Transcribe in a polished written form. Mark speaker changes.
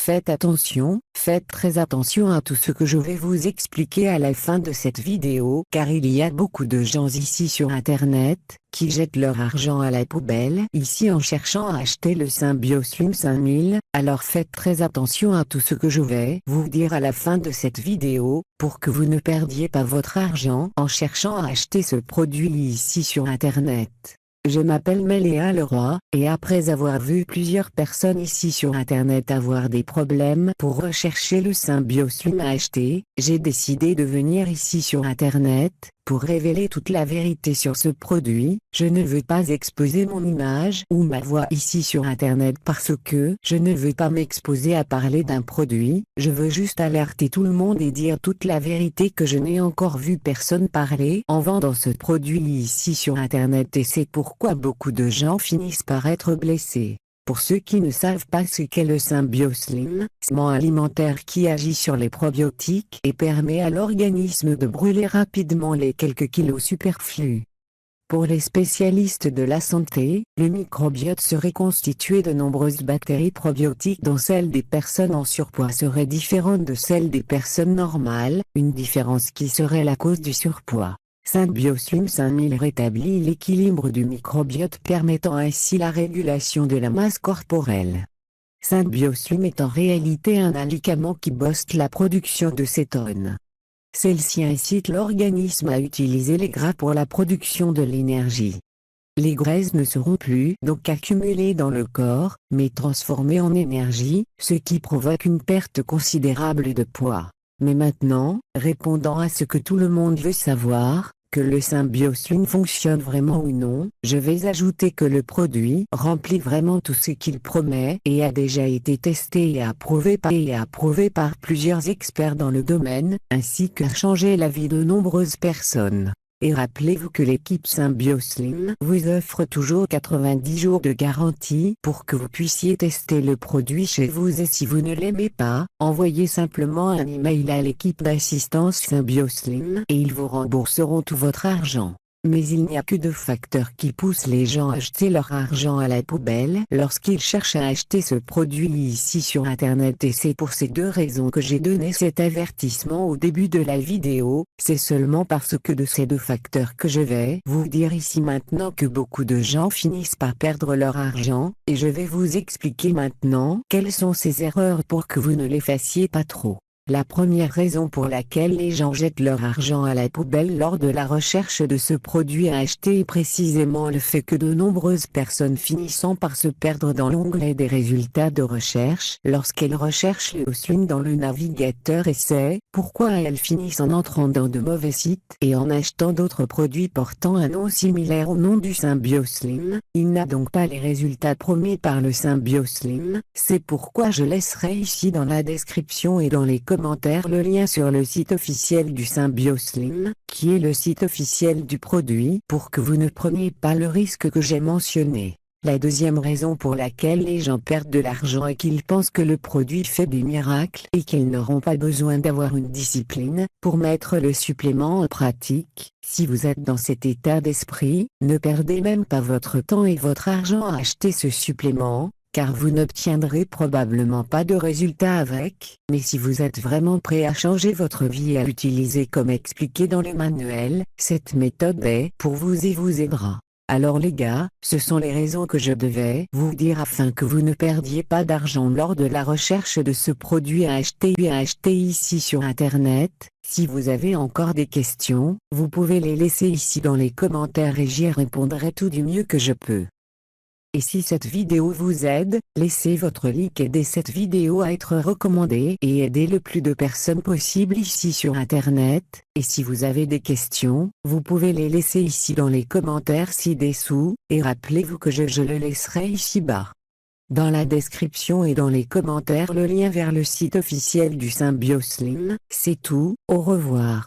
Speaker 1: Faites attention, faites très attention à tout ce que je vais vous expliquer à la fin de cette vidéo, car il y a beaucoup de gens ici sur internet, qui jettent leur argent à la poubelle ici en cherchant à acheter le Symbioslim 5000, alors faites très attention à tout ce que je vais vous dire à la fin de cette vidéo, pour que vous ne perdiez pas votre argent en cherchant à acheter ce produit ici sur internet. Je m'appelle Méléa Leroy, et après avoir vu plusieurs personnes ici sur internet avoir des problèmes pour rechercher le Symbioslim à acheter, j'ai décidé de venir ici sur internet, pour révéler toute la vérité sur ce produit. Je ne veux pas exposer mon image ou ma voix ici sur internet parce que je ne veux pas m'exposer à parler d'un produit, je veux juste alerter tout le monde et dire toute la vérité que je n'ai encore vu personne parler en vendant ce produit ici sur internet et c'est pourquoi beaucoup de gens finissent par être blessés. Pour ceux qui ne savent pas ce qu'est le Symbioslim, c'est un aliment alimentaire qui agit sur les probiotiques et permet à l'organisme de brûler rapidement les quelques kilos superflus. Pour les spécialistes de la santé, le microbiote serait constitué de nombreuses bactéries probiotiques dont celle des personnes en surpoids serait différente de celle des personnes normales, une différence qui serait la cause du surpoids. Symbioslim 5000 rétablit l'équilibre du microbiote permettant ainsi la régulation de la masse corporelle. Symbioslim est en réalité un allicament qui booste la production de cétone. Celle-ci incite l'organisme à utiliser les gras pour la production de l'énergie. Les graisses ne seront plus donc accumulées dans le corps, mais transformées en énergie, ce qui provoque une perte considérable de poids. Mais maintenant, répondant à ce que tout le monde veut savoir, que le Symbioslim fonctionne vraiment ou non, je vais ajouter que le produit remplit vraiment tout ce qu'il promet et a déjà été testé et approuvé par plusieurs experts dans le domaine, ainsi qu'a changé la vie de nombreuses personnes. Et rappelez-vous que l'équipe Symbioslim vous offre toujours 90 jours de garantie pour que vous puissiez tester le produit chez vous et si vous ne l'aimez pas, envoyez simplement un email à l'équipe d'assistance Symbioslim et ils vous rembourseront tout votre argent. Mais il n'y a que deux facteurs qui poussent les gens à jeter leur argent à la poubelle lorsqu'ils cherchent à acheter ce produit ici sur internet et c'est pour ces deux raisons que j'ai donné cet avertissement au début de la vidéo, c'est seulement parce que de ces deux facteurs que je vais vous dire ici maintenant que beaucoup de gens finissent par perdre leur argent, et je vais vous expliquer maintenant quelles sont ces erreurs pour que vous ne les fassiez pas trop. La première raison pour laquelle les gens jettent leur argent à la poubelle lors de la recherche de ce produit à acheter est précisément le fait que de nombreuses personnes finissant par se perdre dans l'onglet des résultats de recherche lorsqu'elles recherchent le Slim dans le navigateur et c'est pourquoi elles finissent en entrant dans de mauvais sites et en achetant d'autres produits portant un nom similaire au nom du Symbioslim. Il n'a donc pas les résultats promis par le Symbioslim, c'est pourquoi je laisserai ici dans la description et dans les commentaires le lien sur le site officiel du Symbioslim, qui est le site officiel du produit, pour que vous ne preniez pas le risque que j'ai mentionné. La deuxième raison pour laquelle les gens perdent de l'argent est qu'ils pensent que le produit fait des miracles et qu'ils n'auront pas besoin d'avoir une discipline pour mettre le supplément en pratique. Si vous êtes dans cet état d'esprit, ne perdez même pas votre temps et votre argent à acheter ce supplément, car vous n'obtiendrez probablement pas de résultats avec, mais si vous êtes vraiment prêt à changer votre vie et à l'utiliser comme expliqué dans le manuel, cette méthode est pour vous et vous aidera. Alors les gars, ce sont les raisons que je devais vous dire afin que vous ne perdiez pas d'argent lors de la recherche de ce produit à acheter ici sur internet. Si vous avez encore des questions, vous pouvez les laisser ici dans les commentaires et j'y répondrai tout du mieux que je peux. Et si cette vidéo vous aide, laissez votre like et aidez cette vidéo à être recommandée et aidez le plus de personnes possible ici sur internet, et si vous avez des questions, vous pouvez les laisser ici dans les commentaires ci-dessous, et rappelez-vous que je le laisserai ici bas. Dans la description et dans les commentaires le lien vers le site officiel du Symbioslim, c'est tout, au revoir.